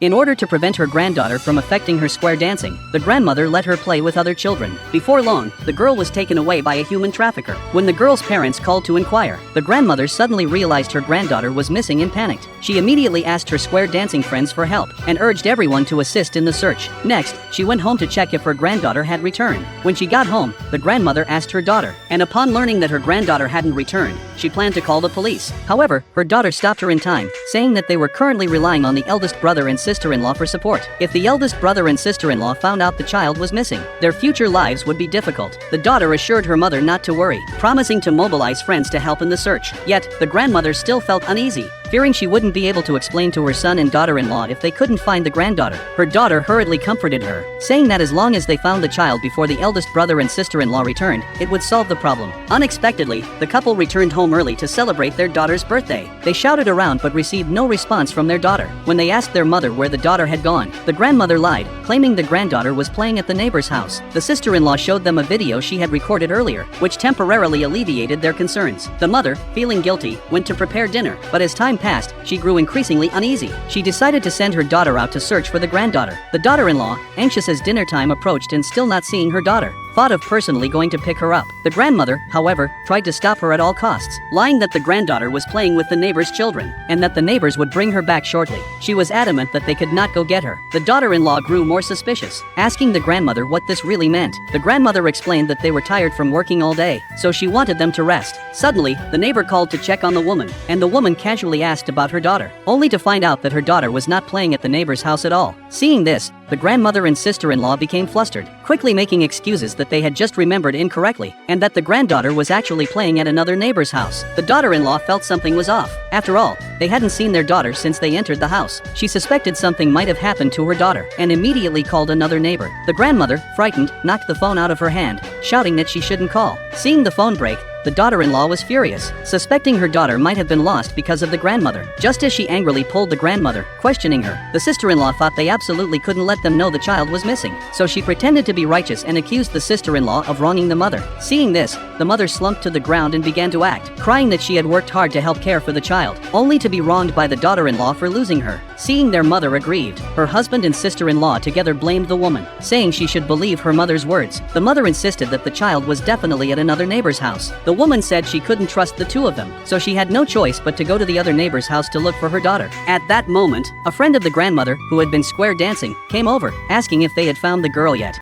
In order to prevent her granddaughter from affecting her square dancing, the grandmother let her play with other children. Before long, the girl was taken away by a human trafficker. When the girl's parents called to inquire, the grandmother suddenly realized her granddaughter was missing and panicked. She immediately asked her square dancing friends for help and urged everyone to assist in the search. Next, she went home to check if her granddaughter had returned. When she got home, the grandmother asked her daughter, and upon learning that her granddaughter hadn't returned, she planned to call the police. However, her daughter stopped her in time, saying that they were currently relying on the eldest brother and sister-in-law for support. If the eldest brother and sister-in-law found out the child was missing, their future lives would be difficult. The daughter assured her mother not to worry, promising to mobilize friends to help in the search. Yet, the grandmother still felt uneasy, fearing she wouldn't be able to explain to her son and daughter-in-law if they couldn't find the granddaughter. Her daughter hurriedly comforted her, saying that as long as they found the child before the eldest brother and sister-in-law returned, it would solve the problem. Unexpectedly, the couple returned home early to celebrate their daughter's birthday. They shouted around but received no response from their daughter. When they asked their mother where the daughter had gone, the grandmother lied, claiming the granddaughter was playing at the neighbor's house. The sister-in-law showed them a video she had recorded earlier, which temporarily alleviated their concerns. The mother, feeling guilty, went to prepare dinner, but as time passed, she grew increasingly uneasy. She decided to send her daughter out to search for the granddaughter. The daughter-in-law, anxious as dinner time approached and still not seeing her daughter, thought of personally going to pick her up. The grandmother, however, tried to stop her at all costs, lying that the granddaughter was playing with the neighbor's children, and that the neighbors would bring her back shortly. She was adamant that they could not go get her. The daughter-in-law grew more suspicious, asking the grandmother what this really meant. The grandmother explained that they were tired from working all day, so she wanted them to rest. Suddenly, the neighbor called to check on the woman, and the woman casually asked about her daughter, only to find out that her daughter was not playing at the neighbor's house at all. Seeing this, the grandmother and sister-in-law became flustered, quickly making excuses that they had just remembered incorrectly, and that the granddaughter was actually playing at another neighbor's house. The daughter-in-law felt something was off. After all, they hadn't seen their daughter since they entered the house. She suspected something might have happened to her daughter, and immediately called another neighbor. The grandmother, frightened, knocked the phone out of her hand, shouting that she shouldn't call. Seeing the phone break, the daughter-in-law was furious, suspecting her daughter might have been lost because of the grandmother. Just as she angrily pulled the grandmother, questioning her, the sister-in-law thought they absolutely couldn't let them know the child was missing. So she pretended to be righteous and accused the sister-in-law of wronging the mother. Seeing this, the mother slumped to the ground and began to act, crying that she had worked hard to help care for the child, only to be wronged by the daughter-in-law for losing her. Seeing their mother aggrieved, her husband and sister-in-law together blamed the woman, saying she should believe her mother's words. The mother insisted that the child was definitely at another neighbor's house. The woman said she couldn't trust the two of them, so she had no choice but to go to the other neighbor's house to look for her daughter. At that moment, a friend of the grandmother, who had been square dancing, came over, asking if they had found the girl yet.